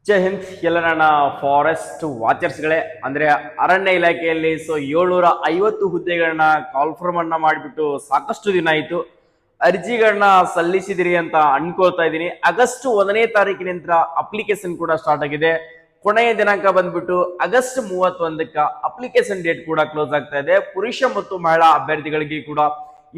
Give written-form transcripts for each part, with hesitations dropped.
ಜೈ ಹಿಂದ್ ಎಲ್ಲ ನನ್ನ ಫಾರೆಸ್ಟ್ ವಾಚರ್ಸ್ಗಳೇ. ಅಂದ್ರೆ ಅರಣ್ಯ ಇಲಾಖೆಯಲ್ಲಿ 750 ಹುದ್ದೆಗಳನ್ನ ಕಾಲ್ಫರ್ಮ್ ಅನ್ನ ಮಾಡಿಬಿಟ್ಟು ಸಾಕಷ್ಟು ದಿನ ಆಯ್ತು. ಅರ್ಜಿಗಳನ್ನ ಸಲ್ಲಿಸಿದಿರಿ ಅಂತ ಅನ್ಕೊಳ್ತಾ ಇದ್ದೀನಿ. ಆಗಸ್ಟ್ 1ನೇ ತಾರೀಕಿನಿಂದ ಅಪ್ಲಿಕೇಶನ್ ಕೂಡ ಸ್ಟಾರ್ಟ್ ಆಗಿದೆ. ಕೊನೆಯ ದಿನಾಂಕ ಬಂದ್ಬಿಟ್ಟು ಆಗಸ್ಟ್ 31ಕ್ಕ ಅಪ್ಲಿಕೇಶನ್ ಡೇಟ್ ಕೂಡ ಕ್ಲೋಸ್ ಆಗ್ತಾ ಇದೆ. ಪುರುಷ ಮತ್ತು ಮಹಿಳಾ ಅಭ್ಯರ್ಥಿಗಳಿಗೆ ಕೂಡ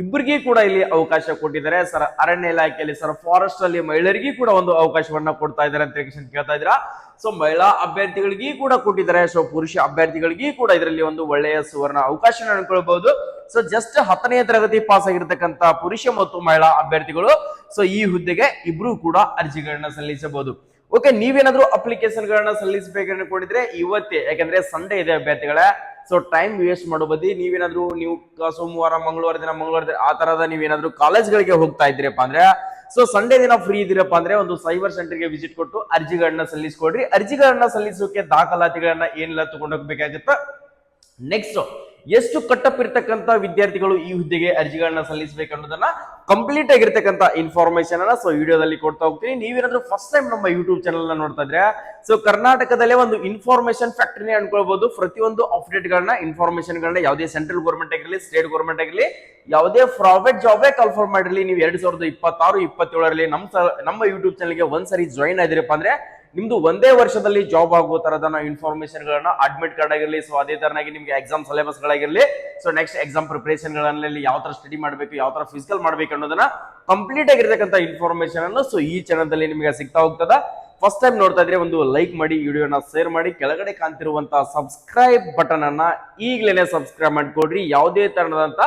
ಇಬ್ಬರಿಗೂ ಕೂಡ ಇಲ್ಲಿ ಅವಕಾಶ ಕೊಟ್ಟಿದ್ದಾರೆ. ಸರ್ ಅರಣ್ಯ ಇಲಾಖೆಯಲ್ಲಿ ಸರ್ ಫಾರೆಸ್ಟ್ ಅಲ್ಲಿ ಮಹಿಳೆಯರಿಗೂ ಕೂಡ ಒಂದು ಅವಕಾಶವನ್ನ ಕೊಡ್ತಾ ಇದ್ದಾರೆ ಅಂತ ಕೇಳ್ತಾ ಇದ್ದೀರಾ. ಸೊ ಮಹಿಳಾ ಅಭ್ಯರ್ಥಿಗಳಿಗೂ ಕೂಡ ಕೊಟ್ಟಿದ್ದಾರೆ. ಸೊ ಪುರುಷ ಅಭ್ಯರ್ಥಿಗಳಿಗೂ ಕೂಡ ಇದರಲ್ಲಿ ಒಂದು ಒಳ್ಳೆಯ ಸುವರ್ಣ ಅವಕಾಶ ಅನ್ಕೊಳ್ಬಹುದು. ಸೊ ಜಸ್ಟ್ 10ನೇ ತರಗತಿ ಪಾಸ್ ಆಗಿರ್ತಕ್ಕಂಥ ಪುರುಷ ಮತ್ತು ಮಹಿಳಾ ಅಭ್ಯರ್ಥಿಗಳು ಸೊ ಈ ಹುದ್ದೆಗೆ ಇಬ್ರು ಕೂಡ ಅರ್ಜಿಗಳನ್ನ ಸಲ್ಲಿಸಬಹುದು. ಓಕೆ, ನೀವೇನಾದ್ರೂ ಅಪ್ಲಿಕೇಶನ್ ಗಳನ್ನ ಸಲ್ಲಿಸಬೇಕು ಅನ್ಕೊಂಡಿದ್ರೆ ಇವತ್ತೇ, ಯಾಕಂದ್ರೆ ಸಂಡೇ ಇದೆ ಅಭ್ಯರ್ಥಿಗಳ. ಸೊ ಟೈಮ್ ವೇಸ್ಟ್ ಮಾಡೋ ಬದಿ ನೀವು ಸೋಮವಾರ ಮಂಗಳವಾರ ದಿನ ಆ ತರದ ನೀವೇನಾದ್ರೂ ಕಾಲೇಜ್ಗಳಿಗೆ ಹೋಗ್ತಾ ಇದ್ದೀರಪ್ಪ ಅಂದ್ರೆ ಸೊ ಸಂಡೇ ದಿನ ಫ್ರೀ ಇದ್ದೀರಪ್ಪ ಅಂದ್ರೆ ಒಂದು ಸೈಬರ್ ಸೆಂಟರ್ಗೆ ವಿಸಿಟ್ ಕೊಟ್ಟು ಅರ್ಜಿಗಳನ್ನ ಸಲ್ಲಿಸ್ಕೊಡ್ರಿ. ಅರ್ಜಿಗಳನ್ನ ಸಲ್ಲಿಸೋಕೆ ದಾಖಲಾತಿಗಳನ್ನ ಏನೆಲ್ಲ ತಗೊಂಡೋಗ್ಬೇಕಾಗುತ್ತೆ. ನೆಕ್ಸ್ಟ್ ಎಷ್ಟು ಕಟ್ಟಪ್ ಇರ್ತಕ್ಕಂಥ ವಿದ್ಯಾರ್ಥಿಗಳು ಈ ಹುದ್ದೆಗೆ ಅರ್ಜಿಗಳನ್ನ ಸಲ್ಲಿಸಬೇಕು ಅನ್ನೋದನ್ನ ಕಂಪ್ಲೀಟ್ ಆಗಿರ್ತಕ್ಕಂಥ ಇನ್ಫಾರ್ಮೇಶನ್ ಅನ್ನ ಸೊ ವಿಡಿಯೋದಲ್ಲಿ ಕೊಡ್ತಾ ಹೋಗ್ತೀನಿ. ನೀವೇನಾದ್ರೂ ಫಸ್ಟ್ ಟೈಮ್ ನಮ್ಮ ಯೂಟ್ಯೂಬ್ ಚಾನಲ್ ನ ನೋಡ್ತಾ ಇದ್ರೆ ಸೊ ಕರ್ನಾಟಕದಲ್ಲೇ ಒಂದು ಇನ್ಫಾರ್ಮೇಶನ್ ಫ್ಯಾಕ್ಟರಿ ಅನ್ಕೊಳ್ಬಹುದು. ಪ್ರತಿಯೊಂದು ಅಪ್ಡೇಟ್ ಗಳನ್ನ ಇನ್ಫಾರ್ಮೇಶನ್ ಗಳನ್ನ ಯಾವುದೇ ಸೆಂಟ್ರಲ್ ಗವರ್ಮೆಂಟ್ ಆಗಿರಲಿ, ಸ್ಟೇಟ್ ಗವರ್ಮೆಂಟ್ ಆಗಿರಲಿ, ಯಾವುದೇ ಪ್ರೈವೇಟ್ ಜಾಬೇ ಕನ್ಫರ್ಮ್ ಮಾಡಿರಲಿ, ನೀವು 2026-27ರಲ್ಲಿ ನಮ್ಮ ಯೂಟ್ಯೂಬ್ ಚಾನಲ್ಗೆ ಒಂದ್ಸರಿ ಜಾಯಿನ್ ಆಗಿರಪ್ಪ ಅಂದ್ರೆ ನಿಮ್ದು ಒಂದೇ ವರ್ಷದಲ್ಲಿ ಜಾಬ್ ಆಗೋ ತರದ ಇನ್ಫಾರ್ಮೇಶನ್ ಗಳನ್ನ ಅಡ್ಮಿಟ್ ಕಾರ್ಡ್ ಆಗಿರಲಿ, ಸೊ ಅದೇ ತರನಾಗಿ ನಿಮ್ಗೆ ಎಕ್ಸಾಮ್ ಸಿಲೆಬಸ್ ಗಳಾಗಿರ್ಲಿ, ಸೊ ನೆಕ್ಸ್ಟ್ ಎಕ್ಸಾಮ್ ಪ್ರಿಪರೇಷನ್ ಗಳಲ್ಲಿ ಯಾವ ತರ ಸ್ಟಡಿ ಮಾಡಬೇಕು, ಯಾವ ತರ ಫಿಸಿಕಲ್ ಮಾಡ್ಬೇಕು ಅನ್ನೋದನ್ನ ಕಂಪ್ಲೀಟ್ ಆಗಿರ್ತಕ್ಕಂಥ ಇನ್ಫಾರ್ಮೇಶನ್ ಅನ್ನು ಸೊ ಈ ಚಾನಲ್ ದಲ್ಲಿ ನಿಮಗೆ ಸಿಗ್ತಾ ಹೋಗ್ತದ. ಫಸ್ಟ್ ಟೈಮ್ ನೋಡ್ತಾ ಇದ್ರೆ ಒಂದು ಲೈಕ್ ಮಾಡಿ, ವಿಡಿಯೋನ ಶೇರ್ ಮಾಡಿ, ಕೆಳಗಡೆ ಕಾಣ್ತಿರುವಂತಹ ಸಬ್ಸ್ಕ್ರೈಬ್ ಬಟನ್ ಅನ್ನ ಈಗಲೇ ಸಬ್ಸ್ಕ್ರೈಬ್ ಮಾಡ್ಕೊಡ್ರಿ. ಯಾವುದೇ ತರನಾದಂತ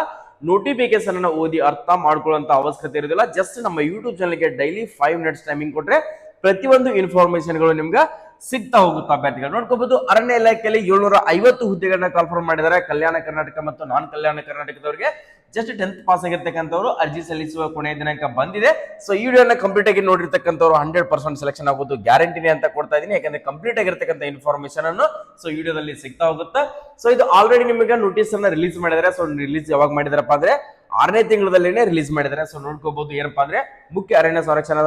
ನೋಟಿಫಿಕೇಶನ್ ಅನ್ನ ಓದಿ ಅರ್ಥ ಮಾಡ್ಕೊಳ್ಳುವಂತ ಅವಶ್ಯಕತೆ ಇರೋದಿಲ್ಲ. ಜಸ್ಟ್ ನಮ್ಮ ಯೂಟ್ಯೂಬ್ ಚಾನಲ್ಗೆ ಡೈಲಿ 5 minutes ಟೈಮಿಂಗ್ ಕೊಟ್ರೆ ಪ್ರತಿಯೊಂದು ಇನ್ಫಾರ್ಮೇಶನ್ ಗಳು ನಿಮ್ಗೆ ಸಿಗ್ತಾ ಹೋಗುತ್ತೆ. ಅಭ್ಯರ್ಥಿಗಳು ನೋಡ್ಕೋಬಹುದು. ಅರಣ್ಯ ಇಲಾಖೆಯಲ್ಲಿ 750 ಹುದ್ದೆಗಳನ್ನ ಕಾಲ್ಫರ್ಮ್ ಮಾಡಿದ್ದಾರೆ. ಕಲ್ಯಾಣ ಕರ್ನಾಟಕ ಮತ್ತು ನಾನ್ ಕಲ್ಯಾಣ ಕರ್ನಾಟಕದವರಿಗೆ ಜಸ್ಟ್ 10th ಪಾಸ್ ಆಗಿರ್ತಕ್ಕಂಥವ್ರು ಅರ್ಜಿ ಸಲ್ಲಿಸುವ ಕೊನೆಯ ದಿನಾಂಕ ಬಂದಿದೆ. ಸೊ ಈ ವಿಡಿಯೋನ ಕಂಪ್ಲೀಟ್ ಆಗಿ ನೋಡಿರ್ತಕ್ಕಂಥವ್ರು 100% ಸೆಲೆಕ್ಷನ್ ಆಗೋದು ಗ್ಯಾರಂಟಿನೇ ಅಂತ ಕೊಡ್ತಾ ಇದೀನಿ. ಯಾಕಂದ್ರೆ ಕಂಪ್ಲೀಟ್ ಆಗಿರ್ತಕ್ಕಂಥ ಇನ್ಫಾರ್ಮೇಶನ್ ಅನ್ನು ಸೊ ವಿಡಿಯೋದಲ್ಲಿ ಸಿಗ್ತಾ ಹೋಗುತ್ತೆ. ಸೊ ಇದು ಆಲ್ರೆಡಿ ನಿಮಗೆ ನೋಟಿಸ್ ಅನ್ನ ರಿಲೀಸ್ ಮಾಡಿದ್ದಾರೆ. ಸೊ ರಿಲೀಸ್ ಯಾವಾಗ ಮಾಡಿದಾರಪ್ಪ ಅಂದ್ರೆ 6ನೇ ತಿಂಗಳಲ್ಲೇನೆ ರಿಲೀಸ್ ಮಾಡಿದ್ದಾರೆ. ಸೊ ನೋಡ್ಕೋಬಹುದು. ಏನಪ್ಪಾ ಅಂದ್ರೆ ಮುಖ್ಯ ಅರಣ್ಯ ಸಂರಕ್ಷಣಾ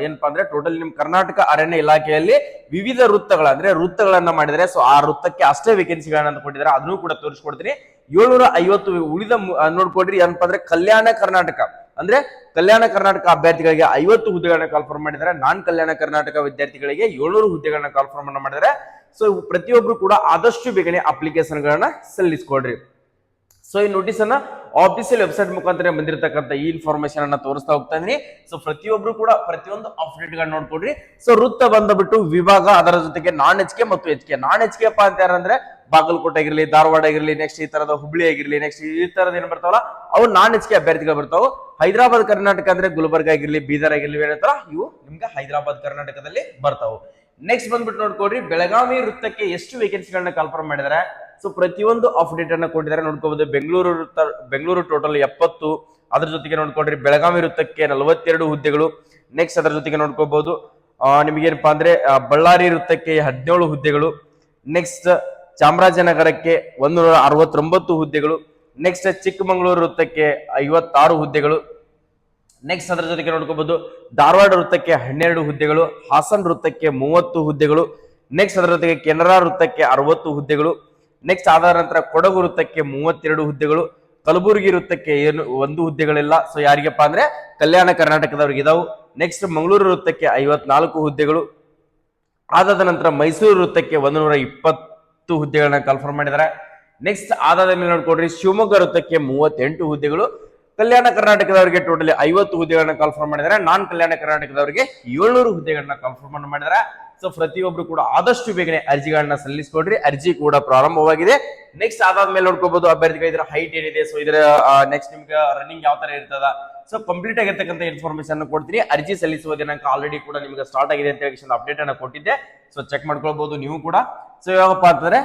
ಏನಪ್ಪಾ ಅಂದ್ರೆ ಟೋಟಲ್ ನಿಮ್ ಕರ್ನಾಟಕ ಅರಣ್ಯ ಇಲಾಖೆಯಲ್ಲಿ ವಿವಿಧ ವೃತ್ತಗಳನ್ನ ಮಾಡಿದರೆ. ಸೊ ಆ ವೃತ್ತಕ್ಕೆ ಅಷ್ಟೇ ವೇಕೆನ್ಸಿಗಳನ್ನ ಕೊಟ್ಟಿದ್ದಾರೆ. ಅದನ್ನು ಕೂಡ ತೋರಿಸ್ಕೊಡ್ತೀನಿ. 750 ಉಳಿದ ನೋಡ್ಕೊಡ್ರಿ. ಏನಪ್ಪಾ ಅಂದ್ರೆ ಕಲ್ಯಾಣ ಕರ್ನಾಟಕ ಅಭ್ಯರ್ಥಿಗಳಿಗೆ 50 ಹುದ್ದೆಗಳನ್ನ ಕಾಲ್ಫರ್ಮ್ ಮಾಡಿದ್ದಾರೆ. ನಾನ್ ಕಲ್ಯಾಣ ಕರ್ನಾಟಕ ವಿದ್ಯಾರ್ಥಿಗಳಿಗೆ 700 ಹುದ್ದೆಗಳನ್ನ ಕಾಲ್ಫರ್ಮ್ ಅನ್ನ ಮಾಡಿದ್ದಾರೆ. ಸೊ ಪ್ರತಿಯೊಬ್ರು ಕೂಡ ಆದಷ್ಟು ಬೇಗನೆ ಅಪ್ಲಿಕೇಶನ್ ಗಳನ್ನ ಸಲ್ಲಿಸ್ಕೊಡ್ರಿ. ಸೊ ಈ ನೋಟಿಸ್ ಅನ್ನ ಆಫಿಸಿಯಲ್ ವೆಬ್ಸೈಟ್ ಮುಖಾಂತರ ಬಂದಿರತಕ್ಕಂಥ ಈ ಇನ್ಫಾರ್ಮೇಶನ್ ಅನ್ನ ತೋರಿಸ್ತಾ ಹೋಗ್ತಾ ಇದೀನಿ. ಸೊ ಪ್ರತಿಯೊಬ್ರು ಕೂಡ ಪ್ರತಿಯೊಂದು ಅಪ್ಡೇಟ್ ಗಳನ್ನ ನೋಡ್ಕೊಡ್ರಿ. ಸೊ ವೃತ್ತ ಬಂದ್ಬಿಟ್ಟು ವಿಭಾಗ, ಅದರ ಜೊತೆಗೆ ನಾನ್ HK ಮತ್ತು HK. ನಾನ್ HK ಅಪ್ಪ ಅಂತ ಯಾರಂದ್ರೆ ಬಾಗಲಕೋಟೆ ಆಗಿರ್ಲಿ, ಧಾರವಾಡ ಆಗಿರ್ಲಿ, ನೆಕ್ಸ್ಟ್ ಈ ತರದ ಹುಬ್ಳಿ ಆಗಿರ್ಲಿ, ನೆಕ್ಸ್ಟ್ ಈ ತರದ ಏನ್ ಬರ್ತಾವಲ್ಲ ಅವು ನಾನ್ HK ಅಭ್ಯರ್ಥಿಗಳು ಬರ್ತಾವ. ಹೈದರಾಬಾದ್ ಕರ್ನಾಟಕ ಅಂದ್ರೆ ಗುಲ್ಬರ್ಗ ಆಗಿರ್ಲಿ, ಬೀದರ್ ಆಗಿರ್ಲಿ, ಏನಂತಾರ ಇವು ನಿಮ್ಗೆ ಹೈದರಾಬಾದ್ ಕರ್ನಾಟಕದಲ್ಲಿ ಬರ್ತಾವ. ನೆಕ್ಸ್ಟ್ ಬಂದ್ಬಿಟ್ಟು ನೋಡ್ಕೊಡ್ರಿ. ಬೆಳಗಾವಿ ವೃತ್ತಕ್ಕೆ ಎಷ್ಟು ವೇಕೆನ್ಸಿಗಳನ್ನ ಕಾಲ್ಫರ್ಮ್ ಮಾಡಿದ್ದಾರೆ. ಸೊ ಪ್ರತಿಯೊಂದು ಅಪ್ಡೇಟ್ ಅನ್ನ ಕೊಟ್ಟಿದ್ದಾರೆ. ನೋಡ್ಕೋಬಹುದು. ಬೆಂಗಳೂರು ಟೋಟಲ್ 70. ಅದ್ರ ಜೊತೆಗೆ ನೋಡ್ಕೊಡ್ರಿ ಬೆಳಗಾವಿ ವೃತ್ತಕ್ಕೆ 42 ಹುದ್ದೆಗಳು. ನೆಕ್ಸ್ಟ್ ಅದರ ಜೊತೆಗೆ ನೋಡ್ಕೋಬಹುದು ನಿಮಗೇನಪ್ಪಾ ಅಂದ್ರೆ ಬಳ್ಳಾರಿ ವೃತ್ತಕ್ಕೆ 17 ಹುದ್ದೆಗಳು. ನೆಕ್ಸ್ಟ್ ಚಾಮರಾಜನಗರಕ್ಕೆ 169 ಹುದ್ದೆಗಳು. ನೆಕ್ಸ್ಟ್ ಚಿಕ್ಕಮಗಳೂರು ವೃತ್ತಕ್ಕೆ 56 ಹುದ್ದೆಗಳು. ನೆಕ್ಸ್ಟ್ ಅದರ ಜೊತೆಗೆ ನೋಡ್ಕೋಬಹುದು ಧಾರವಾಡ ವೃತ್ತಕ್ಕೆ 12 ಹುದ್ದೆಗಳು. ಹಾಸನ್ ವೃತ್ತಕ್ಕೆ 30 ಹುದ್ದೆಗಳು. ನೆಕ್ಸ್ಟ್ ಅದರ ಜೊತೆಗೆ ಕೆನರಾ ವೃತ್ತಕ್ಕೆ 60 ಹುದ್ದೆಗಳು. ನೆಕ್ಸ್ಟ್ ಆದ ನಂತರ ಕೊಡಗು ವೃತ್ತಕ್ಕೆ 32 ಹುದ್ದೆಗಳು. ಕಲಬುರಗಿ ವೃತ್ತಕ್ಕೆ 1 ಹುದ್ದೆಗಳಿಲ್ಲ. ಸೊ ಯಾರಿಗಪ್ಪ ಅಂದ್ರೆ ಕಲ್ಯಾಣ ಕರ್ನಾಟಕದವ್ರಿಗೆ ಇದಾವು. ನೆಕ್ಸ್ಟ್ ಮಂಗಳೂರು ವೃತ್ತಕ್ಕೆ 54 ಹುದ್ದೆಗಳು. ಆದಾದ ನಂತರ ಮೈಸೂರು ವೃತ್ತಕ್ಕೆ 120 ಹುದ್ದೆಗಳನ್ನ ಕನ್ಫರ್ಮ್ ಮಾಡಿದ್ದಾರೆ. ನೆಕ್ಸ್ಟ್ ಆದಾದ ಮೇಲೆ ನೋಡ್ಕೊಡ್ರಿ ಶಿವಮೊಗ್ಗ ವೃತ್ತಕ್ಕೆ 38 ಹುದ್ದೆಗಳು. ಕಲ್ಯಾಣ ಕರ್ನಾಟಕದವರಿಗೆ ಟೋಟಲಿ 50 ಹುದ್ದೆಗಳನ್ನ ಕನ್ಫರ್ಮ್ ಮಾಡಿದ್ದಾರೆ. ನಾನ್ ಕಲ್ಯಾಣ ಕರ್ನಾಟಕದವರಿಗೆ 700 ಹುದ್ದೆಗಳನ್ನ ಕನ್ಫರ್ಮ್ ಮಾಡಿದ್ದಾರೆ. ಸೊ ಪ್ರತಿಯೊಬ್ರು ಕೂಡ ಆದಷ್ಟು ಬೇಗನೆ ಅರ್ಜಿಗಳನ್ನ ಸಲ್ಲಿಸ್ಕೊಡ್ರಿ. ಅರ್ಜಿ ಕೂಡ ಪ್ರಾರಂಭವಾಗಿದೆ. ನೆಕ್ಸ್ಟ್ ಆದಾದ್ಮೇಲೆ ನೋಡ್ಕೋಬಹುದು ಅಭ್ಯರ್ಥಿಗಳ ಇದರ ಹೈಟ್ ಏನಿದೆ, ಸೊ ಇದರ ನೆಕ್ಸ್ಟ್ ನಿಮ್ಗೆ ರನ್ನಿಂಗ್ ಯಾವ ತರ ಇರ್ತದ, ಸೊ ಕಂಪ್ಲೀಟ್ ಆಗಿರ್ತಕ್ಕಂಥ ಇನ್ಫಾರ್ಮೇಶನ್ ಕೊಡ್ತೀನಿ. ಅರ್ಜಿ ಸಲ್ಲಿಸುವ ದಿನಾಂಕ ಆಲ್ರೆಡಿ ಕೂಡ ನಿಮ್ಗೆ ಸ್ಟಾರ್ಟ್ ಆಗಿದೆ ಅಂತ ಹೇಳಿ ಅಪ್ಡೇಟ್ ಅನ್ನ ಕೊಟ್ಟಿದ್ದೆ. ಸೊ ಚೆಕ್ ಮಾಡ್ಕೊಳ್ಬಹುದು ನೀವು ಕೂಡ. ಸೊ ಯಾವಪ್ಪ ಅಂತಂದ್ರೆ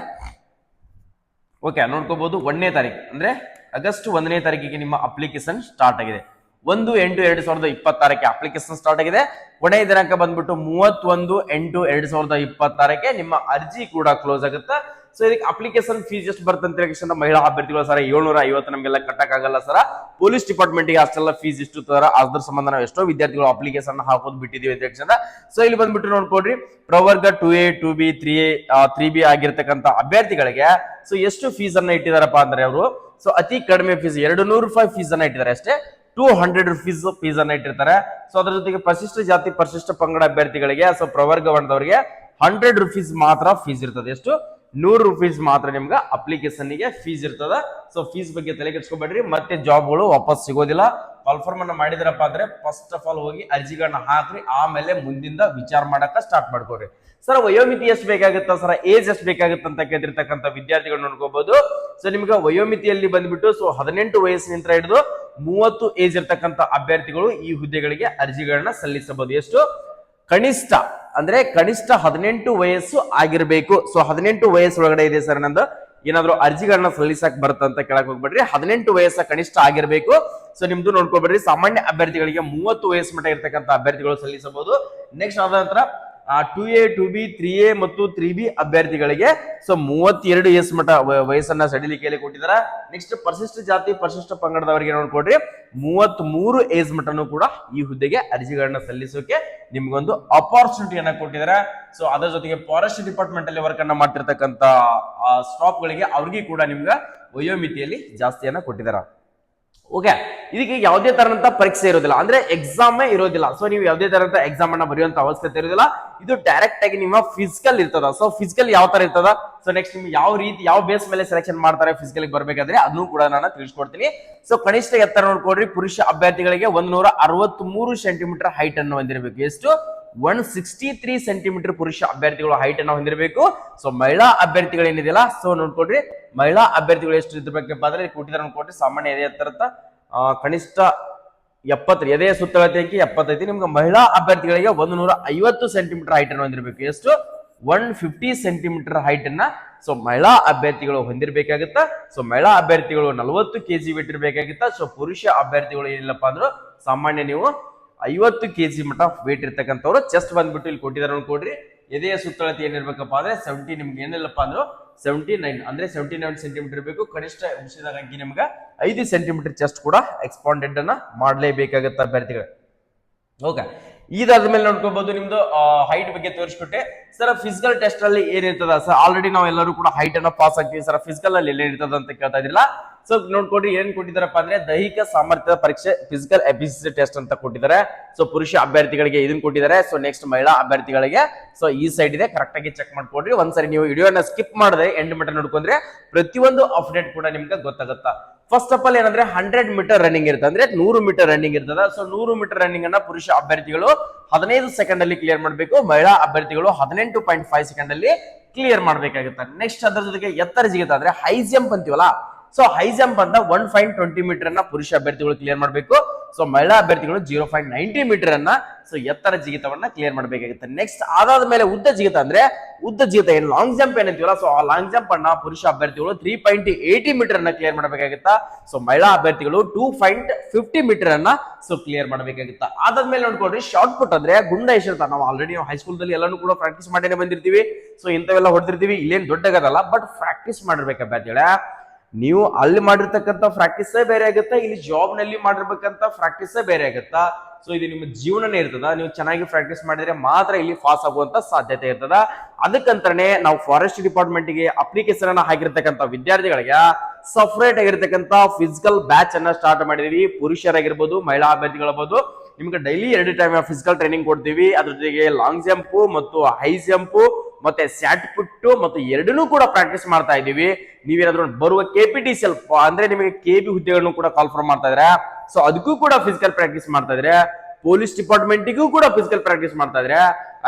ಓಕೆ ನೋಡ್ಕೋಬಹುದು 1ನೇ ತಾರೀಕು ಅಂದ್ರೆ ಆಗಸ್ಟ್ 1ನೇ ತಾರೀಕಿಗೆ ನಿಮ್ಮ ಅಪ್ಲಿಕೇಶನ್ ಸ್ಟಾರ್ಟ್ ಆಗಿದೆ. 1/8/2026 ಅಪ್ಲಿಕೇಶನ್ ಸ್ಟಾರ್ಟ್ ಆಗಿದೆ. ಕೊನೆಯ ದಿನಾಂಕ ಬಂದ್ಬಿಟ್ಟು 31/8/2026 ನಿಮ್ಮ ಅರ್ಜಿ ಕೂಡ ಕ್ಲೋಸ್ ಆಗುತ್ತೆ. ಸೊ ಇದಕ್ಕೆ ಅಪ್ಲಿಕೇಶನ್ ಫೀಸ್ ಎಷ್ಟು ಬರುತ್ತೆ ಅಂತ ಹೇಳಿ ಮಹಿಳಾ ಅಭ್ಯರ್ಥಿಗಳು ಸರ್ 750 ನಮಗೆಲ್ಲ ಕಟ್ಟಕ್ಕಾಗಲ್ಲ ಸರ್. ಪೊಲೀಸ್ ಡಿಪಾರ್ಟ್ಮೆಂಟ್ ಗೆ ಅಷ್ಟೆಲ್ಲ ಫೀಸ್ ಇಷ್ಟು ತರ, ಅದ್ರ ಸಂಬಂಧ ನಾವು ಎಷ್ಟೋ ವಿದ್ಯಾರ್ಥಿಗಳು ಅಪ್ಲಿಕೇಶನ್ ಹಾಕೋದು ಬಿಟ್ಟಿದೀವಿ ಅಂತ. ಸೊ ಇಲ್ಲಿ ಬಂದ್ಬಿಟ್ಟು ನೋಡ್ಕೊಡ್ರಿ, ಪ್ರವರ್ಗ 2A 2B 3A 3B ಆಗಿರ್ತಕ್ಕಂಥ ಅಭ್ಯರ್ಥಿಗಳಿಗೆ ಸೊ ಎಷ್ಟು ಫೀಸ್ ಅನ್ನ ಇಟ್ಟಿದಾರಪ್ಪ ಅಂದ್ರೆ ಅವರು, ಸೊ ಅತಿ ಕಡಿಮೆ ಫೀಸ್ 200 ರೂಪಾಯಿ ಫೀಸ್ ಅನ್ನ ಇಟ್ಟಿದ್ದಾರೆ ಅಷ್ಟೇ. 200 ರೂಪೀಸ್ ಫೀಸ್ ಅನ್ನ ಇಟ್ಟಿರ್ತಾರೆ. ಸೊ ಅದ್ರ ಜೊತೆಗೆ ಪರಿಶಿಷ್ಟ ಜಾತಿ ಪರಿಶಿಷ್ಟ ಪಂಗಡ ಅಭ್ಯರ್ಥಿಗಳಿಗೆ ಸೊ ಪ್ರವರ್ಗವನ್ನದವರಿಗೆ 100 ರೂಪೀಸ್ ಮಾತ್ರ ಫೀಸ್ ಇರ್ತದೆ. ಎಷ್ಟು? 100 ರೂಪೀಸ್ ಮಾತ್ರ ನಿಮ್ಗೆ ಅಪ್ಲಿಕೇಶನ್ ಗೆ ಫೀಸ್ ಇರ್ತದ. ಸೊ ಫೀಸ್ ಬಗ್ಗೆ ತಲೆ ಕೆಡಿಸ್ಕೊಬೇಡ್ರಿ, ಮತ್ತೆ ಜಾಬ್ಗಳು ವಾಪಸ್ ಸಿಗೋದಿಲ್ಲ. ಕಾಲ್ಫಾರ್ಮ್ ಅನ್ನ ಮಾಡಿದ್ರಪ್ಪ ಅಂದ್ರೆ ಫಸ್ಟ್ ಆಫ್ ಆಲ್ ಹೋಗಿ ಅರ್ಜಿಗಳನ್ನ ಹಾಕ್ರಿ, ಆಮೇಲೆ ಮುಂದಿಂದ ವಿಚಾರ ಮಾಡಕ ಸ್ಟಾರ್ಟ್ ಮಾಡ್ಕೊಡ್ರಿ. ಸರ್ ವಯೋಮಿತಿ ಎಷ್ಟು ಬೇಕಾಗುತ್ತಾ ಸರ್, ಏಜ್ ಎಷ್ಟು ಬೇಕಾಗುತ್ತೆ ಅಂತ ಕೇಳಿರ್ತಕ್ಕಂಥ ವಿದ್ಯಾರ್ಥಿಗಳು ನೋಡ್ಕೋಬಹುದು. ಸೊ ನಿಮ್ಗೆ ವಯೋಮಿತಿಯಲ್ಲಿ ಬಂದ್ಬಿಟ್ಟು ಸೊ 18 ವಯಸ್ಸಿನಿಂದ ಹಿಡಿದು 30 ಏಜ್ ಇರ್ತಕ್ಕಂಥ ಅಭ್ಯರ್ಥಿಗಳು ಈ ಹುದ್ದೆಗಳಿಗೆ ಅರ್ಜಿಗಳನ್ನ ಸಲ್ಲಿಸಬಹುದು. ಎಷ್ಟು? ಕನಿಷ್ಠ 18 ವಯಸ್ಸು ಆಗಿರ್ಬೇಕು. ಸೊ 18 ವಯಸ್ಸೊಳಗಡೆ ಇದೆ ಸರ್ ನಂದು, ಏನಾದ್ರು ಅರ್ಜಿಗಳನ್ನ ಸಲ್ಲಿಸಕ್ ಬರುತ್ತೆ ಅಂತ ಕೇಳಕ್ ಹೋಗ್ಬೇಡ್ರಿ. 18 ವಯಸ್ಸ ಕನಿಷ್ಠ ಆಗಿರ್ಬೇಕು. ಸೊ ನಿಮ್ದು ನೋಡ್ಕೊಬೇಡ್ರಿ. ಸಾಮಾನ್ಯ ಅಭ್ಯರ್ಥಿಗಳಿಗೆ 30 ವಯಸ್ಸು ಮಟ್ಟ ಇರ್ತಕ್ಕಂಥ ಅಭ್ಯರ್ಥಿಗಳು ಸಲ್ಲಿಸಬಹುದು. ನೆಕ್ಸ್ಟ್ ಆದ ನಂತರ 2A 2B 3A ಮತ್ತು 3B ಅಭ್ಯರ್ಥಿಗಳಿಗೆ ಸೊ 32 ಎಸ್ ಮಟ್ಟ ವಯಸ್ಸನ್ನ ಸಡಿಲಿಕೆಯಲ್ಲಿ ಕೊಟ್ಟಿದ್ದಾರೆ. ನೆಕ್ಸ್ಟ್ ಪರಿಶಿಷ್ಟ ಜಾತಿ ಪರಿಶಿಷ್ಟ ಪಂಗಡದವರಿಗೆ ನೋಡ್ಕೊಡ್ರಿ 33 ಏಜ್ ಮಟ್ಟನು ಕೂಡ ಈ ಹುದ್ದೆಗೆ ಅರ್ಜಿಗಳನ್ನ ಸಲ್ಲಿಸೋಕೆ ನಿಮ್ಗೊಂದು ಅಪಾರ್ಚುನಿಟಿಯನ್ನ ಕೊಟ್ಟಿದ್ದಾರೆ. ಸೊ ಅದರ ಜೊತೆಗೆ ಫಾರೆಸ್ಟ್ ಡಿಪಾರ್ಟ್ಮೆಂಟ್ ಅಲ್ಲಿ ವರ್ಕ್ ಅನ್ನ ಮಾಡ್ತಿರ್ತಕ್ಕಂಥ ಸ್ಟಾಫ್ ಗಳಿಗೆ ಅವ್ರಿಗೆ ಕೂಡ ನಿಮ್ಗೆ ವಯೋಮಿತಿಯಲ್ಲಿ ಜಾಸ್ತಿಯನ್ನ ಕೊಟ್ಟಿದ್ದಾರೆ. ಓಕೆ, ಇದಕ್ಕೆ ಯಾವುದೇ ತರನಂತ ಪರೀಕ್ಷೆ ಇರೋದಿಲ್ಲ, ಅಂದ್ರೆ ಎಕ್ಸಾಮೇ ಇರೋದಿಲ್ಲ. ಸೊ ನೀವು ಯಾವುದೇ ತರಂತ ಎಕ್ಸಾಮ್ ಅನ್ನ ಬರೆಯುವಂತ ಅವಶ್ಯಕತೆ ಇರೋದಿಲ್ಲ. ಇದು ಡೈರೆಕ್ಟ್ ಆಗಿ ನಿಮ್ಮ ಫಿಸಿಕಲ್ ಇರ್ತದ. ಸೊ ಫಿಸಿಕಲ್ ಯಾವ ತರ ಇರ್ತದ, ಸೊ ನೆಕ್ಸ್ಟ್ ನಿಮ್ಗೆ ಯಾವ ರೀತಿ ಯಾವ ಬೇಸ್ ಮೇಲೆ ಸೆಲೆಕ್ಷನ್ ಮಾಡ್ತಾರೆ ಫಿಸಿಕಲ್ ಬರ್ಬೇಕಾದ್ರೆ ಅದನ್ನು ಕೂಡ ನಾನು ತಿಳಿಸ್ಕೊಡ್ತೀನಿ. ಸೊ ಕನಿಷ್ಠ ಎತ್ತರ ನೋಡ್ಕೊಡ್ರಿ, ಪುರುಷ ಅಭ್ಯರ್ಥಿಗಳಿಗೆ 163 ಸೆಂಟಿಮೀಟರ್ ಹೈಟ್ ಅನ್ನು ಹೊಂದಿರಬೇಕು. ಎಷ್ಟು? 163 ಸೆಂಟಿಮೀಟರ್ ಪುರುಷ ಅಭ್ಯರ್ಥಿಗಳು ಹೈಟ್ ಅನ್ನು ಹೊಂದಿರಬೇಕು. ಸೊ ಮಹಿಳಾ ಅಭ್ಯರ್ಥಿಗಳು ಏನಿದೆಯಲ್ಲ, ಸೊ ನೋಡ್ಕೊಡ್ರಿ ಮಹಿಳಾ ಅಭ್ಯರ್ಥಿಗಳು ಎಷ್ಟು ಇದ್ರಬೇಕಪ್ಪ ಅಂದ್ರೆ ಕೊಟ್ಟಿದ್ದಾರೆ ನೋಡ್ಕೊಡ್ರಿ. ಸಾಮಾನ್ಯ ಎದೆ ಎತ್ತರ ಕನಿಷ್ಠ 70 ಎದೆಯ ಸುತ್ತಳತೆ ಅಂಕಿ 75. ನಿಮ್ಗೆ ಮಹಿಳಾ ಅಭ್ಯರ್ಥಿಗಳಿಗೆ 150 ಸೆಂಟಿಮೀಟರ್ ಹೈಟ್ ಅನ್ನು ಹೊಂದಿರಬೇಕು. ಎಷ್ಟು? 150 ಸೆಂಟಿಮೀಟರ್ ಹೈಟ್ ಅನ್ನ ಸೊ ಮಹಿಳಾ ಅಭ್ಯರ್ಥಿಗಳು ಹೊಂದಿರಬೇಕಾಗುತ್ತಾ. ಸೊ ಮಹಿಳಾ ಅಭ್ಯರ್ಥಿಗಳು 40 kg ವೇಟ್ ಇರಬೇಕಾಗುತ್ತಾ. ಸೊ ಪುರುಷ ಅಭ್ಯರ್ಥಿಗಳು ಏನಿಲ್ಲಪ್ಪ ಅಂದ್ರೆ ಸಾಮಾನ್ಯ ನೀವು 50 kg ಮಟ್ಟ ವೇಟ್ ಇರ್ತಕ್ಕಂಥವ್ರು. ಚೆಸ್ಟ್ ಬಂದ್ಬಿಟ್ಟು ಇಲ್ಲಿ ಕೊಟ್ಟಿದ್ದಾರೆ ನೋಡ್ಕೊಡ್ರಿ. ಎದೆಯ ಸುತ್ತಳತೆ ಏನಿರ್ಬೇಕಪ್ಪ ಅಂದ್ರೆ 70, ನಿಮ್ಗೆ ಏನಿಲ್ಲಪ್ಪ ಅಂದ್ರೆ 79 ಅಂದ್ರೆ 79 ಸೆಂಟಿಮೀಟರ್ ಇರಬೇಕು. ಕನಿಷ್ಠ ವಿಷಯದಾಗ ನಿಮ್ಗೆ 5 ಸೆಂಟಿಮೀಟರ್ ಚೆಸ್ಟ್ ಕೂಡ ಎಕ್ಸ್ಪಾಂಡೆಡ್ ಅನ್ನ ಮಾಡಲೇಬೇಕಾಗತ್ತ ಅಭ್ಯರ್ಥಿಗಳು. ಓಕೆ, ಇದಾದ ಮೇಲೆ ನೋಡ್ಕೋಬಹುದು ನಿಮ್ದು ಹೈಟ್ ಬಗ್ಗೆ ತೋರಿಸ್ಕೊಟ್ಟೆ. ಸರ್ ಫಿಸಿಕಲ್ ಟೆಸ್ಟ್ ಅಲ್ಲಿ ಏನಿರ್ತದ ಸರ್, ಆಲ್ರೆಡಿ ನಾವು ಎಲ್ಲರೂ ಕೂಡ ಹೈಟ್ ಅನ್ನ ಪಾಸ್ ಆಗ್ತೀವಿ ಸರ್. ಫಿಸಿಕಲ್ ಅಲ್ಲಿ ಏನಿರ್ತದ ಅಂತ ಕೇಳ್ತಾ ಇದ್ರಲ್ಲ. ಸೊ ನೋಡ್ಕೊಡ್ರಿ ಏನ್ ಕೊಟ್ಟಿದಾರಪ್ಪ ಅಂದ್ರೆ ದೈಹಿಕ ಸಾಮರ್ಥ್ಯದ ಪರೀಕ್ಷೆ ಫಿಸಿಕಲ್ ಎಫಿಷಿಯನ್ಸಿ ಟೆಸ್ಟ್ ಅಂತ ಕೊಟ್ಟಿದ್ದಾರೆ. ಸೊ ಪುರುಷ ಅಭ್ಯರ್ಥಿಗಳಿಗೆ ಇದನ್ನ ಕೊಟ್ಟಿದ್ದಾರೆ. ಸೊ ನೆಕ್ಸ್ಟ್ ಮಹಿಳಾ ಅಭ್ಯರ್ಥಿಗಳಿಗೆ ಸೊ ಈ ಸೈಡ್ ಇದೆ, ಕರೆಕ್ಟ್ ಆಗಿ ಚೆಕ್ ಮಾಡ್ಕೊಡ್ರಿ. ಒಂದ್ಸರಿ ನೀವು ವಿಡಿಯೋನ ಸ್ಕಿಪ್ ಮಾಡದೆ ಎಂಡ್ ಮಟ್ಟ ನೋಡ್ಕೊಂಡ್ರೆ ಪ್ರತಿಯೊಂದು ಅಪ್ಡೇಟ್ ಕೂಡ ನಿಮ್ಗೆ ಗೊತ್ತಾಗುತ್ತಾ. ಫಸ್ಟ್ ಆಫ್ ಆಲ್ ಏನಂದ್ರೆ 100 ಮೀಟರ್ ರನ್ನಿಂಗ್ ಇರ್ತದೆ, ಅಂದ್ರೆ 100 ಮೀಟರ್ ರನ್ನಿಂಗ್ ಇರ್ತದ. ಸೊ 100 ಮೀಟರ್ ರನ್ನಿಂಗ್ ಅನ್ನ ಪುರುಷ ಅಭ್ಯರ್ಥಿಗಳು 15 ಸೆಕೆಂಡ್ ಅಲ್ಲಿ ಕ್ಲಿಯರ್ ಮಾಡಬೇಕು. ಮಹಿಳಾ ಅಭ್ಯರ್ಥಿಗಳು 18.5 ಸೆಕೆಂಡ್ ಅಲ್ಲಿ ಕ್ಲಿಯರ್ ಮಾಡ್ಬೇಕಾಗುತ್ತೆ. ನೆಕ್ಸ್ಟ್ ಅದರ ಜೊತೆಗೆ ಎತ್ತರ ಜಿಗಿತ ಅಂದ್ರೆ ಹೈ ಜಂಪ್ ಅಂತೀವಲ್ಲ, ಸೊ ಹೈ ಜಂಪ್ ಅಂತ 1.20 ಮೀಟರ್ ಅನ್ನ ಪುರುಷ ಅಭ್ಯರ್ಥಿಗಳು ಕ್ಲಿಯರ್ ಮಾಡಬೇಕು. ಸೊ ಮಹಿಳಾ ಅಭ್ಯರ್ಥಿಗಳು 0.90 ಮೀಟರ್ ಅನ್ನ ಸೊ ಎತ್ತರ ಜಿಗಿತವನ್ನ ಕ್ಲಿಯರ್ ಮಾಡಬೇಕಾಗುತ್ತೆ. ನೆಕ್ಸ್ಟ್ ಅದಾದ ಮೇಲೆ ಉದ್ದ ಜಿಗಿತ ಅಂದ್ರೆ ಉದ್ದ ಜಿಗಿತ ಏನು ಲಾಂಗ್ ಜಂಪ್ ಏನಂತೀವಲ್ಲ, ಸೊ ಆ ಲಾಂಗ್ ಜಂಪ್ ಅನ್ನ ಪುರುಷ ಅಭ್ಯರ್ಥಿಗಳು 3.80 ಮೀಟರ್ ಅನ್ನ ಕ್ಲಿಯರ್ ಮಾಡಬೇಕಾಗುತ್ತಾ. ಸೊ ಮಹಿಳಾ ಅಭ್ಯರ್ಥಿಗಳು 2.50 ಮೀಟರ್ ಅನ್ನ ಸೊ ಕ್ಲಿಯರ್ ಮಾಡಬೇಕಾಗುತ್ತಾ. ಅದಾದ್ಮೇಲೆ ನೋಡ್ಕೊಡ್ರಿ ಶಾರ್ಟ್ ಪುಟ್ ಅಂದ್ರೆ ಗುಂಡ ಎಸೆತ. ನಾವು ಆಲ್ರೆಡಿ ಹೈಸ್ಕೂಲ್ ದಲ್ಲಿ ಎಲ್ಲಾನು ಕೂಡ ಪ್ರಾಕ್ಟೀಸ್ ಮಾಡಿನೇ ಬಂದಿರ್ತೀವಿ. ಸೊ ಇಂಥವೆಲ್ಲ ಹೊಡೆದಿರ್ತೀವಿ, ಇಲ್ಲೇನ್ ದೊಡ್ಡಗದಲ್ಲ, ಬಟ್ ಪ್ರಾಕ್ಟೀಸ್ ಮಾಡಿರ್ಬೇಕು ಅಭ್ಯರ್ಥಿಗಳ. ನೀವು ಅಲ್ಲಿ ಮಾಡಿರ್ತಕ್ಕಂಥ ಪ್ರಾಕ್ಟೀಸೇ ಬೇರೆ ಆಗುತ್ತಾ, ಇಲ್ಲಿ ಜಾಬ್ ನಲ್ಲಿ ಮಾಡಿರ್ಬೇಕಂತ ಪ್ರಾಕ್ಟೀಸೇ ಬೇರೆ ಆಗುತ್ತಾ. ಸೊ ಇದು ನಿಮ್ಮ ಜೀವನನೇ ಇರ್ತದ. ನೀವು ಚೆನ್ನಾಗಿ ಪ್ರಾಕ್ಟೀಸ್ ಮಾಡಿದ್ರೆ ಮಾತ್ರ ಇಲ್ಲಿ ಪಾಸ್ ಆಗುವಂತ ಸಾಧ್ಯತೆ ಇರ್ತದ. ಅದಕ್ಕಂತಾನೆ ನಾವು ಫಾರೆಸ್ಟ್ ಡಿಪಾರ್ಟ್ಮೆಂಟ್ ಗೆ ಅಪ್ಲಿಕೇಶನ್ ಅನ್ನ ಹಾಕಿರ್ತಕ್ಕಂಥ ವಿದ್ಯಾರ್ಥಿಗಳಿಗೆ ಸಪರೇಟ್ ಆಗಿರ್ತಕ್ಕಂಥ ಫಿಸಿಕಲ್ ಬ್ಯಾಚ್ ಅನ್ನ ಸ್ಟಾರ್ಟ್ ಮಾಡಿದೀವಿ. ಪುರುಷರಾಗಿರ್ಬೋದು ಮಹಿಳಾ ಅಭ್ಯರ್ಥಿಗಳಬಹುದು, ನಿಮ್ಗೆ ಡೈಲಿ 2 ಟೈಮ್ ಫಿಸಿಕಲ್ ಟ್ರೈನಿಂಗ್ ಕೊಡ್ತೀವಿ. ಅದ್ರ ಜೊತೆಗೆ ಲಾಂಗ್ ಜಂಪ್ ಮತ್ತು ಹೈ ಜಂಪ್ ಮತ್ತೆ ಸ್ಯಾಟ್ ಪುಟ್ಟು ಮತ್ತು ಎರಡನ್ನೂ ಕೂಡ ಪ್ರಾಕ್ಟೀಸ್ ಮಾಡ್ತಾ ಇದೀವಿ. ನೀವೇನಾದ್ರೂ ಬರುವ KPTCL ಅಂದ್ರೆ ನಿಮಗೆ KB ಹುದ್ದೆಗಳನ್ನು ಕೂಡ ಕಾಲ್ಫಾರ್ಮ್ ಮಾಡ್ತಾ ಇದ್ರೆ, ಸೊ ಅದಕ್ಕೂ ಕೂಡ ಫಿಸಿಕಲ್ ಪ್ರಾಕ್ಟೀಸ್ ಮಾಡ್ತಾ ಇದ್ರೆ, ಪೊಲೀಸ್ ಡಿಪಾರ್ಟ್ಮೆಂಟ್ಗೂ ಕೂಡ ಫಿಸಿಕಲ್ ಪ್ರಾಕ್ಟೀಸ್ ಮಾಡ್ತಾ ಇದ್ರೆ,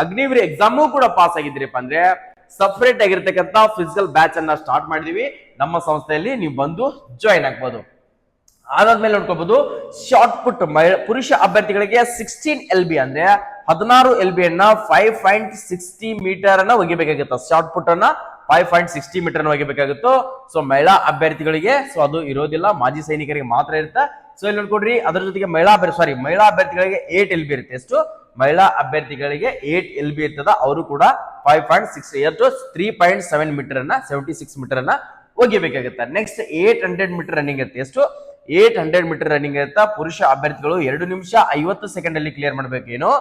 ಅಗ್ನಿವೀರ್ ಎಕ್ಸಾಮು ಕೂಡ ಪಾಸ್ ಆಗಿದ್ರಿಪ್ಪ ಅಂದ್ರೆ ಸಪರೇಟ್ ಆಗಿರ್ತಕ್ಕಂಥ ಫಿಸಿಕಲ್ ಬ್ಯಾಚ್ ಅನ್ನ ಸ್ಟಾರ್ಟ್ ಮಾಡಿದೀವಿ ನಮ್ಮ ಸಂಸ್ಥೆಯಲ್ಲಿ. ನೀವು ಬಂದು ಜಾಯಿನ್ ಆಗ್ಬೋದು. ಅದಾದ್ಮೇಲೆ ನೋಡ್ಕೋಬಹುದು ಶಾರ್ಟ್ ಪುಟ್ ಪುರುಷ ಅಭ್ಯರ್ಥಿಗಳಿಗೆ 16 LB ಅಂದ್ರೆ 16 LB ಅನ್ನ 5.60 ಮೀಟರ್ ಅನ್ನ ಒಗಿಬೇಕಾಗುತ್ತೆ. ಶಾರ್ಟ್ ಪುಟ್ ಅನ್ನ 5.60 ಮೀಟರ್ ಅನ್ನ ಒಗಿಬೇಕಾಗುತ್ತೋ. ಸೊ ಮಹಿಳಾ ಅಭ್ಯರ್ಥಿಗಳಿಗೆ ಸೊ ಅದು ಇರೋದಿಲ್ಲ, ಮಾಜಿ ಸೈನಿಕರಿಗೆ ಮಾತ್ರ ಇರುತ್ತೆ. ಸೊ ಇಲ್ಲಿ ನೋಡ್ಕೊಡ್ರಿ, ಅದರ ಜೊತೆಗೆ ಮಹಿಳಾ ಅಭ್ಯರ್ಥಿಗಳಿಗೆ 8 LB ಇರುತ್ತೆ. ಎಷ್ಟು? ಮಹಿಳಾ ಅಭ್ಯರ್ಥಿಗಳಿಗೆ 8 LB ಇರ್ತದ, ಅವರು ಕೂಡ 5.6 to 3.7 ಮೀಟರ್ ಅನ್ನ 76 ಮೀಟರ್ ಅನ್ನ ಒಗಿಬೇಕಾಗುತ್ತೆ. ನೆಕ್ಸ್ಟ್ 800 ಮೀಟರ್ ರನ್ನಿಂಗ್ ಇರುತ್ತೆ. ಎಷ್ಟು? 800 ಮೀಟರ್ ರನ್ನಿಂಗ್ ಇರುತ್ತಾ. ಪುರುಷ ಅಭ್ಯರ್ಥಿಗಳು 2 ನಿಮಿಷ 50 ಸೆಕೆಂಡ್ ಅಲ್ಲಿ ಕ್ಲಿಯರ್ ಮಾಡ್ಬೇಕೇನು.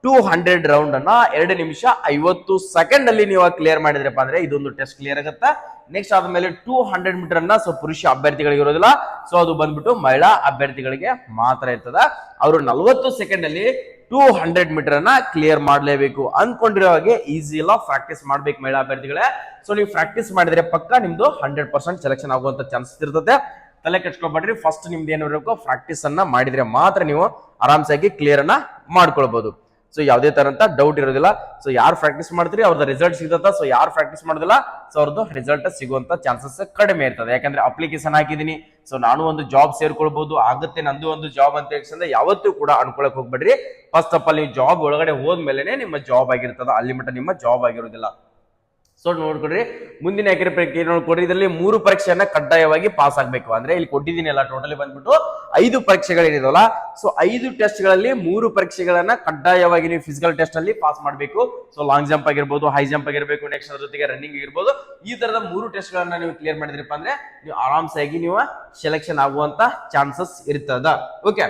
200 ರೌಂಡ್ ಅನ್ನ 2 ನಿಮಿಷ 50 ಸೆಕೆಂಡ್ ಅಲ್ಲಿ ನೀವು ಕ್ಲಿಯರ್ ಮಾಡಿದ್ರಪ್ಪ ಅಂದ್ರೆ ಇದೊಂದು ಟೆಸ್ಟ್ ಕ್ಲಿಯರ್ ಆಗುತ್ತೆ. ನೆಕ್ಸ್ಟ್ ಆದ್ಮೇಲೆ 200 ಮೀಟರ್ ಅನ್ನ ಪುರುಷ ಅಭ್ಯರ್ಥಿಗಳಿಗೆ ಇರೋದಿಲ್ಲ, ಸೊ ಅದು ಬಂದ್ಬಿಟ್ಟು ಮಹಿಳಾ ಅಭ್ಯರ್ಥಿಗಳಿಗೆ ಮಾತ್ರ ಇರ್ತದ. ಅವರು 40 ಸೆಕೆಂಡ್ ಅಲ್ಲಿ 200 ಮೀಟರ್ ಅನ್ನ ಕ್ಲಿಯರ್ ಮಾಡಲೇಬೇಕು. ಅನ್ಕೊಂಡಿರೋ ಹಾಗೆ ಈಸಿ ಇಲ್ಲ, ಪ್ರಾಕ್ಟೀಸ್ ಮಾಡ್ಬೇಕು ಮಹಿಳಾ ಅಭ್ಯರ್ಥಿಗಳೇ. ಸೊ ನೀವು ಪ್ರಾಕ್ಟೀಸ್ ಮಾಡಿದ್ರೆ ಪಕ್ಕ ನಿಮ್ದು 100% ಸೆಲೆಕ್ಷನ್ ಆಗುವಂತ ಚಾನ್ಸಸ್ ಇರ್ತದೆ. ತಲೆ ಕೆಡ್ಸ್ಕೊಬೇಡ್ರಿ. ಫಸ್ಟ್ ನಿಮ್ದು ಏನು ಇರಬೇಕು, ಪ್ರಾಕ್ಟೀಸ್ ಅನ್ನ ಮಾಡಿದ್ರೆ ಮಾತ್ರ ನೀವು ಆರಾಮ್ಸಾಗಿ ಕ್ಲಿಯರ್ ಅನ್ನ ಮಾಡ್ಕೊಳ್ಬಹುದು. ಸೊ ಯಾವುದೇ ತರಂತ ಡೌಟ್ ಇರೋದಿಲ್ಲ. ಸೊ ಯಾರು ಪ್ರಾಕ್ಟೀಸ್ ಮಾಡ್ತೀರಿ ಅವ್ರದ್ದು ರಿಸಲ್ಟ್ ಸಿಗುತ್ತಾ. ಸೊ ಯಾರು ಪ್ರಾಕ್ಟೀಸ್ ಮಾಡೋದಿಲ್ಲ ಸೊ ಅವ್ರದ್ದು ರಿಸಲ್ಟ್ ಸಿಗುವಂತ ಚಾನ್ಸಸ್ ಕಡಿಮೆ ಇರ್ತದೆ. ಯಾಕಂದ್ರೆ ಅಪ್ಲಿಕೇಶನ್ ಹಾಕಿದೀನಿ, ಸೊ ನಾನು ಒಂದು ಜಾಬ್ ಸೇರ್ಕೊಳ್ಬಹುದು, ಆಗುತ್ತೆ ನಂದು ಒಂದು ಜಾಬ್ ಅಂತ ಹೇಳಿ ಯಾವತ್ತೂ ಕೂಡ ಅನ್ಕೊಳಕ್ ಹೋಗ್ಬೇಡ್ರಿ. ಫಸ್ಟ್ ಆಫ್ ಆಲ್ ನೀವು ಜಾಬ್ ಒಳಗಡೆ ಹೋದ್ಮೇಲೆ ನಿಮ್ಮ ಜಾಬ್ ಆಗಿರ್ತದ, ಅಲ್ಲಿ ಮಟ್ಟ ನಿಮ್ಮ ಜಾಬ್ ಆಗಿರೋದಿಲ್ಲ. ಸೊ ನೋಡ್ಕೊಡ್ರಿ, ಮುಂದಿನ ಎಕರೆ ಪರೀಕ್ಷೆ ನೋಡ್ಕೊಡ್ರಿ. ಇದರಲ್ಲಿ 3 ಪರೀಕ್ಷೆಯನ್ನ ಕಡ್ಡಾಯವಾಗಿ ಪಾಸ್ ಆಗ್ಬೇಕು. ಅಂದ್ರೆ ಇಲ್ಲಿ ಕೊಟ್ಟಿದ್ದೀನಿ ಅಲ್ಲ, ಟೋಟಲಿ ಬಂದ್ಬಿಟ್ಟು 5 ಪರೀಕ್ಷೆಗಳಿದಾವಲ್ಲ. ಸೊ 5 ಟೆಸ್ಟ್ ಗಳಲ್ಲಿ 3 ಪರೀಕ್ಷೆಗಳನ್ನ ಕಡ್ಡಾಯವಾಗಿ ನೀವು ಫಿಸಿಕಲ್ ಟೆಸ್ಟ್ ಅಲ್ಲಿ ಪಾಸ್ ಮಾಡಬೇಕು. ಸೊ ಲಾಂಗ್ ಜಂಪ್ ಆಗಿರ್ಬೋದು, ಹೈ ಜಂಪ್ ಆಗಿರ್ಬೇಕು, ನೆಕ್ಸ್ಟ್ ಅದ್ರ ಜೊತೆಗೆ ರನ್ನಿಂಗ್ ಆಗಿರ್ಬೋದು. ಈ ತರದ 3 ಟೆಸ್ಟ್ ಗಳನ್ನ ನೀವು ಕ್ಲಿಯರ್ ಮಾಡಿದ್ರಪ್ಪ ಅಂದ್ರೆ ನೀವು ಆರಾಮ್ಸಾಗಿ ನೀವು ಸೆಲೆಕ್ಷನ್ ಆಗುವಂತ ಚಾನ್ಸಸ್ ಇರ್ತದ. ಓಕೆ,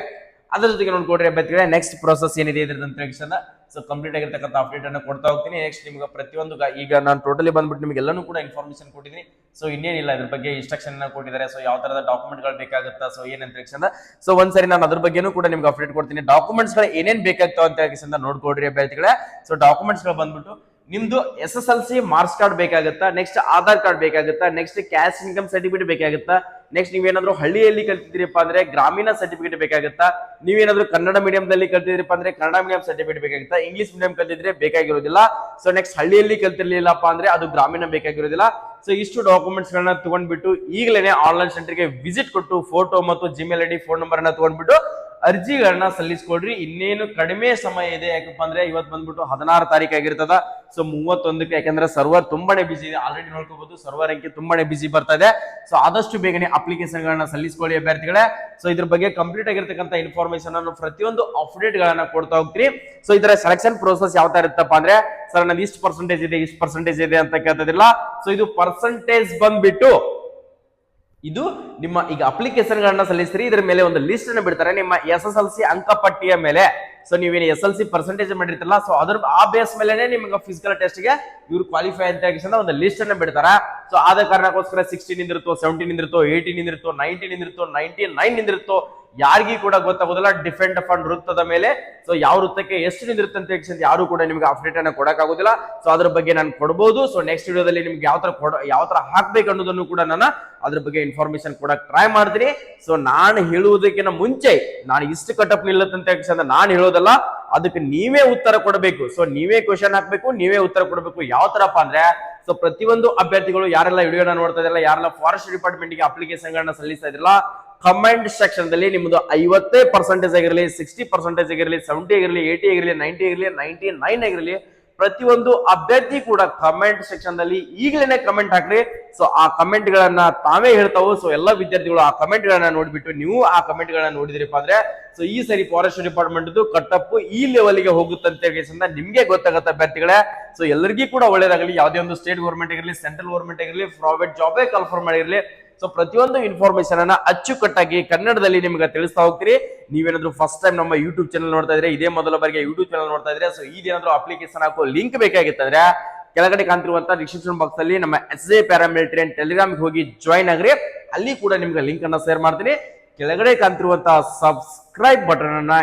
ಅದ್ರ ಜೊತೆಗೆ ನೋಡ್ಕೊಡ್ರಿ ಅಭ್ಯರ್ಥಿಗಳೇ, ನೆಕ್ಸ್ಟ್ ಪ್ರೋಸೆಸ್ ಏನಿದೆ ಇದ್ರದ್ದು ಸೊ ಕಂಪ್ಲೀಟ್ ಆಗಿರ್ತಕ್ಕಂಥ ಅಪ್ಡೇಟ್ ಅನ್ನ ಕೊಡ್ತಾ ಹೋಗ್ತೀನಿ. ನೆಕ್ಸ್ಟ್ ನಿಮ್ಗೆ ಪ್ರತಿಯೊಂದು ಈಗ ನಾನು ಟೋಟಲಿ ಬಂದ್ಬಿಟ್ಟು ನಿಮ್ಗೆ ಎಲ್ಲಾನು ಕೂಡ ಇನ್ಫಾರ್ಮೇಶನ್ ಕೊಟ್ಟಿದ್ದೀನಿ. ಸೊ ಇನ್ನೇನಿಲ್ಲ, ಇದ್ರ ಬಗ್ಗೆ ಇನ್ಸ್ಟ್ರಕ್ಷನ್ ಕೊಟ್ಟಿದ್ದಾರೆ. ಸೊ ಯಾವ ತರದ ಡಾಕ್ಯುಮೆಂಟ್ ಗಳು ಬೇಕಾಗುತ್ತಾ, ಸೊ ಏನಂತ ಸೊ ಒಂದ್ಸರಿ ನಾನು ಅದ್ರ ಬಗ್ಗೆನೂ ಕೂಡ ನಿಮ್ಗೆ ಅಪ್ಡೇಟ್ ಕೊಡ್ತೀನಿ. ಡಾಕ್ಯುಮೆಂಟ್ಸ್ ಗಳು ಏನೇನ್ ಬೇಕಾಗ್ತಾವ ಅಂತ ನೋಡ್ಕೊಡ್ರಿ ಅಭ್ಯರ್ಥಿಗಳೇ. ಸೊ ಡಾಕ್ಯುಮೆಂಟ್ಸ್ ಗಳು ಬಂದ್ಬಿಟ್ಟು ನಿಮ್ದು SSLC ಮಾರ್ಕ್ಸ್ ಕಾರ್ಡ್ ಬೇಕಾಗುತ್ತಾ, ನೆಕ್ಸ್ಟ್ ಆಧಾರ್ ಕಾರ್ಡ್ ಬೇಕಾಗುತ್ತಾ, ನೆಕ್ಸ್ಟ್ ಕ್ಯಾಶ್ ಇನ್ಕಮ್ ಸರ್ಟಿಫಿಕೇಟ್ ಬೇಕಾಗುತ್ತಾ, ನೆಕ್ಸ್ಟ್ ನೀವೇನಾದ್ರೂ ಹಳ್ಳಿಯಲ್ಲಿ ಕಲ್ತಿದ್ರಿಪ್ಪ ಅಂದ್ರೆ ಗ್ರಾಮೀಣ ಸರ್ಟಿಫಿಕೇಟ್ ಬೇಕಾಗುತ್ತಾ, ನೀವೇನಾದ್ರೂ ಕನ್ನಡ ಮೀಡಿಯಂದಲ್ಲಿ ಕಲ್ತಿದ್ರಿಪ್ಪ ಅಂದ್ರೆ ಕನ್ನಡ ಮೀಡಿಯಂ ಸರ್ಟಿಫಿಕೇಟ್ ಬೇಕಾಗುತ್ತಾ, ಇಂಗ್ಲಿಷ್ ಮೀಡಿಯಂ ಕಲ್ತಿದ್ರೆ ಬೇಕಾಗಿರೋದಿಲ್ಲ. ಸೊ ನೆಕ್ಸ್ಟ್ ಹಳ್ಳಿಯಲ್ಲಿ ಕಲ್ತಿರ್ಲಿಲ್ಲಪ್ಪ ಅಂದ್ರೆ ಅದು ಗ್ರಾಮೀಣ ಬೇಕಾಗಿರೋದಿಲ್ಲ. ಸೊ ಇಷ್ಟು ಡಾಕ್ಯುಮೆಂಟ್ಸ್ ಗಳನ್ನ ತಗೊಂಡ್ಬಿಟ್ಟು ಈಗಲೇ ಆನ್ಲೈನ್ ಸೆಂಟರ್ಗೆ ವಿಸಿಟ್ ಕೊಟ್ಟು ಫೋಟೋ ಮತ್ತು ಜಿಮೇಲ್ ID ಫೋನ್ ನಂಬರ್ ಅನ್ನ ತಗೊಂಡ್ಬಿಟ್ಟು ಅರ್ಜಿಗಳನ್ನ ಸಲ್ಲಿಸ್ಕೊಡ್ರಿ. ಇನ್ನೇನು ಕಡಿಮೆ ಸಮಯ ಇದೆ. ಯಾಕಪ್ಪ ಅಂದ್ರೆ ಇವತ್ತು ಬಂದ್ಬಿಟ್ಟು 16 ತಾರೀಕು ಆಗಿರ್ತದ. ಸೊ 31ಕ್ಕೆ, ಯಾಕಂದ್ರೆ ಸರ್ವರ್ ತುಂಬಾನೇ ಬಿಸಿ ಇದೆ. ಆಲ್ರೆಡಿ ನೋಡ್ಕೋಬಹುದು, ಸರ್ವರ್ ಅಂಕೆ ತುಂಬಾನೇ ಬಿಸಿ ಬರ್ತಾ ಇದೆ. ಸೊ ಆದಷ್ಟು ಬೇಗನೆ ಅಪ್ಲಿಕೇಶನ್ ಗಳನ್ನ ಸಲ್ಲಿಸ್ಕೊಳ್ಳಿ ಅಭ್ಯರ್ಥಿಗಳೇ. ಸೊ ಇದ್ರ ಬಗ್ಗೆ ಕಂಪ್ಲೀಟ್ ಆಗಿರ್ತಕ್ಕಂಥ ಇನ್ಫಾರ್ಮೇಶನ್ ಅನ್ನು ಪ್ರತಿಯೊಂದು ಅಪ್ಡೇಟ್ ಗಳನ್ನ ಕೊಡ್ತಾ ಹೋಗ್ತೀರಿ. ಸೊ ಇದರ ಸೆಲೆಕ್ಷನ್ ಪ್ರೋಸೆಸ್ ಯಾವ ತರ ಇರುತ್ತಪ್ಪ ಅಂದ್ರೆ, ಸರ್ ನನ್ ಇಷ್ಟು ಪರ್ಸೆಂಟೇಜ್ ಇದೆ, ಇಷ್ಟು ಪರ್ಸೆಂಟೇಜ್ ಇದೆ ಅಂತ ಕೇಳ್ತದಿಲ್ಲ. ಸೊ ಇದು ಪರ್ಸೆಂಟೇಜ್ ಬಂದ್ಬಿಟ್ಟು ಇದು ನಿಮ್ಮ ಈಗ ಅಪ್ಲಿಕೇಶನ್ ಗಳನ್ನ ಸಲ್ಲಿಸ್ತೀರಿ, ಇದ್ರ ಮೇಲೆ ಒಂದು ಲಿಸ್ಟ್ ಅನ್ನು ಬಿಡ್ತಾರೆ ನಿಮ್ಮ SSLC ಅಂಕಪಟ್ಟಿಯ ಮೇಲೆ. ಸೊ ನೀವೇನು SSLC ಪರ್ಸೆಂಟೇಜ್ ಮಾಡಿರ್ತಿರಲ್ಲ, ಸೊ ಅದ್ರ ಆ ಬೇಸ್ ಮೇಲೆ ನಿಮ್ಗೆ ಫಿಸಿಕಲ್ ಟೆಸ್ಟ್ ಗೆ ಇವ್ರು ಕ್ವಾಲಿಫೈ ಅಂತ ಒಂದು ಲಿಸ್ಟ್ ಅನ್ನ ಬಿಡ್ತಾರ. ಸೊ ಆದ ಕಾರಣಕ್ಕೋಸ್ಕರ 16 ನಿಂದಿರುತ್ತೋ, 17 ನಿಂದಿರುತ್ತೋ, 18 ನಿಂದಿರುತ್ತೋ, 19 ನಿಂದಿರುತ್ತೋ, 99 ನಿಂದಿರುತ್ತೋ, ಯಾರಿಗೂ ಕೂಡ ಗೊತ್ತಾಗೋದಿಲ್ಲ. ಡಿಫೆಂಡ್ ಫಂಡ್ ವೃತ್ತದ ಮೇಲೆ ಸೊ ಯಾವ ವೃತ್ತಕ್ಕೆ ಎಷ್ಟು ನಿಂದಿರುತ್ತೆ ಅಂತ ಹೇಳಿ ಯಾರು ಕೂಡ ನಿಮ್ಗೆ ಅಪ್ಡೇಟ್ ಅನ್ನ ಕೊಡಕ್ ಆಗೋದಿಲ್ಲ. ಸೊ ಅದ್ರ ಬಗ್ಗೆ ನಾನು ಕೊಡಬಹುದು. ಸೊ ನೆಕ್ಸ್ಟ್ ವಿಡಿಯೋದಲ್ಲಿ ನಿಮ್ಗೆ ಯಾವ ತರ ಹಾಕ್ಬೇಕು ಅನ್ನೋದನ್ನು ಕೂಡ ನಾನು ಅದ್ರ ಬಗ್ಗೆ ಇನ್ಫಾರ್ಮೇಶನ್ ಕೊಡಕ್ ಟ್ರೈ ಮಾಡ್ತೀನಿ. ಸೊ ನಾನು ಹೇಳುವುದಕ್ಕಿಂತ ಮುಂಚೆ ನಾನು ಇಷ್ಟು ಕಟಪ್ ನಿಲ್ಲತ್ತಂತ ಹೇಳಿ ನಾನು ಹೇಳೋದಲ್ಲ, ಅದಕ್ಕೆ ನೀವೇ ಉತ್ತರ ಕೊಡಬೇಕು. ಸೊ ನೀವೇ ಕ್ವಶನ್ ಹಾಕ್ಬೇಕು, ನೀವೇ ಉತ್ತರ ಕೊಡಬೇಕು. ಯಾವ ತರಪ್ಪ ಅಂದ್ರೆ, ಸೊ ಪ್ರತಿಯೊಂದು ಅಭ್ಯರ್ಥಿಗಳು ಯಾರೆಲ್ಲ ವಿಡಿಯೋನ ನೋಡ್ತಾ ಇದ್ರಲ್ಲ, ಯಾರೆಲ್ಲ ಫಾರೆಸ್ಟ್ ಡಿಪಾರ್ಟ್ಮೆಂಟ್ ಗೆ ಅಪ್ಲಿಕೇಶನ್ ಗಳನ್ನ ಸಲ್ಲಿಸ್ತಾ ಇದ್ರಲ್ಲ, ಕಮೆಂಟ್ ಸೆಕ್ಷನ್ ದಲ್ಲಿ ನಿಮ್ದು 50% ಆಗಿರಲಿ, 60% ಆಗಿರಲಿ, 70 ಆಗಿರಲಿ, 80 ಆಗಿರಲಿ, 90 ಆಗಿರಲಿ, 99 ಆಗಿರಲಿ, ಪ್ರತಿಯೊಂದು ಅಭ್ಯರ್ಥಿ ಕೂಡ ಕಮೆಂಟ್ ಸೆಕ್ಷನ್ ದಲ್ಲಿ ಈಗಲೇ ಕಮೆಂಟ್ ಹಾಕ್ರಿ. ಸೊ ಆ ಕಮೆಂಟ್ ಗಳನ್ನ ತಾವೇ ಹೇಳ್ತಾವು. ಸೊ ಎಲ್ಲಾ ವಿದ್ಯಾರ್ಥಿಗಳು ಆ ಕಮೆಂಟ್ ಗಳನ್ನ ನೋಡ್ಬಿಟ್ಟು ನೀವು ಆ ಕಮೆಂಟ್ ಗಳನ್ನ ನೋಡಿದ್ರಿಪ್ಪ ಅಂದ್ರೆ ಸೊ ಈ ಸರಿ ಫಾರೆಸ್ಟ್ ಡಿಪಾರ್ಟ್ಮೆಂಟ್ ಕಟ್ಟಪ್ಪು ಈ ಲೆವೆಲ್ ಗೆ ಹೋಗುತ್ತಂತ ನಿಮ್ಗೆ ಗೊತ್ತಾಗತ್ತೆ ಅಭ್ಯರ್ಥಿಗಳೇ. ಸೊ ಎಲ್ಲರಿಗೂ ಕೂಡ ಒಳ್ಳೇದಾಗಲಿ. ಯಾವುದೇ ಒಂದು ಸ್ಟೇಟ್ ಗೌರ್ಮೆಂಟ್ ಆಗಿರಲಿ, ಸೆಂಟ್ರಲ್ ಗೌರ್ಮೆಂಟ್ ಆಗಿರಲಿ, ಪ್ರೈವೇಟ್ ಜಾಬೇ ಕನ್ಫರ್ಮ್ ಆಗಿರಲಿ, ಸೊ ಪ್ರತಿಯೊಂದು ಇನ್ಫಾರ್ಮೇಶನ್ ಅನ್ನ ಅಚ್ಚುಕಟ್ಟಾಗಿ ಕನ್ನಡದಲ್ಲಿ ನಿಮ್ಗೆ ತಿಳಿಸ್ತಾ ಹೋಗ್ತೀರಿ. ನೀವೇನಾದ್ರೂ ಫಸ್ಟ್ ಟೈಮ್ ನಮ್ಮ ಯೂಟ್ಯೂಬ್ ಚಾನಲ್ ನೋಡ್ತಾ ಇದ್ರೆ, ಇದೇ ಮೊದಲ ಬಾರಿಗೆ ಯೂಟ್ಯೂಬ್ ಚಾನಲ್ ನೋಡ್ತಾ ಇದ್ರೆ, ಸೊ ಇದೇನಾದ್ರೂ ಅಪ್ಲಿಕೇಶನ್ ಹಾಕೋ ಲಿಂಕ್ ಬೇಕಾಗಿತ್ತಂದ್ರೆ ಕೆಳಗಡೆ ಕಾಣ್ತಿರುವಂತ ಡಿಸ್ಕ್ರಿಪ್ಷನ್ ಬಾಕ್ಸ್ ಅಲ್ಲಿ ನಮ್ಮ SJ ಪ್ಯಾರಾಮಿಲಿಟರಿ ಅಂಡ್ ಟೆಲಿಗ್ರಾಮ್ ಹೋಗಿ ಜಾಯಿನ್ ಆಗ್ರಿ. ಅಲ್ಲಿ ಕೂಡ ನಿಮ್ಗೆ ಲಿಂಕ್ ಅನ್ನ ಶೇರ್ ಮಾಡ್ತೀನಿ. ಕೆಳಗಡೆ ಕಾಣ್ತಿರುವಂತ ಸಬ್ಸ್ಕ್ರೈಬ್ ಬಟನ್ ಅನ್ನ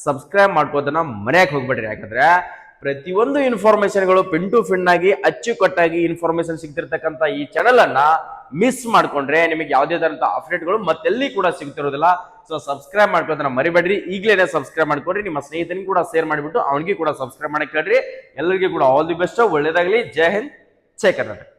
ಸಬ್ಸ್ಕ್ರೈಬ್ ಮಾಡ್ಕೋದನ್ನ ಮರೆಯಕ್ಕೆ ಹೋಗ್ಬೇಡ್ರಿ. ಯಾಕಂದ್ರೆ ಪ್ರತಿಯೊಂದು ಇನ್ಫಾರ್ಮೇಶನ್ಗಳು ಪಿನ್ ಟು ಪಿನ್ ಆಗಿ ಅಚ್ಚುಕಟ್ಟಾಗಿ ಇನ್ಫಾರ್ಮೇಶನ್ ಸಿಗ್ತಿರ್ತಕ್ಕಂಥ ಈ ಚಾನಲ್ ಅನ್ನ ಮಿಸ್ ಮಾಡ್ಕೊಂಡ್ರೆ ನಿಮಗೆ ಯಾವುದೇ ತರಂತ ಅಪ್ಡೇಟ್ಗಳು ಮತ್ತೆಲ್ಲಿ ಕೂಡ ಸಿಗ್ತಿರೋದಿಲ್ಲ. So subscribe ಮಾಡ್ಕೋದನ್ನ ಮರಿಬೇಡ್ರಿ. ಈಗಲೇ ಸಬ್ಸ್ಕ್ರೈಬ್ ಮಾಡ್ಕೊಡ್ರಿ. ನಿಮ್ಮ ಸ್ನೇಹಿತನಿಗೆ ಕೂಡ ಶೇರ್ ಮಾಡಿಬಿಟ್ಟು ಅವನಿಗೆ ಕೂಡ ಸಬ್ಸ್ಕ್ರೈಬ್ ಮಾಡಕ್ಕೆ ಹೇಳ್ರಿ. ಎಲ್ಲರಿಗೂ ಕೂಡ ಆಲ್ ದಿ ಬೆಸ್ಟ್, ಒಳ್ಳೇದಾಗಲಿ. ಜೈ ಹಿಂದ್, ಜೈ ಕರ್ನಾಟಕ.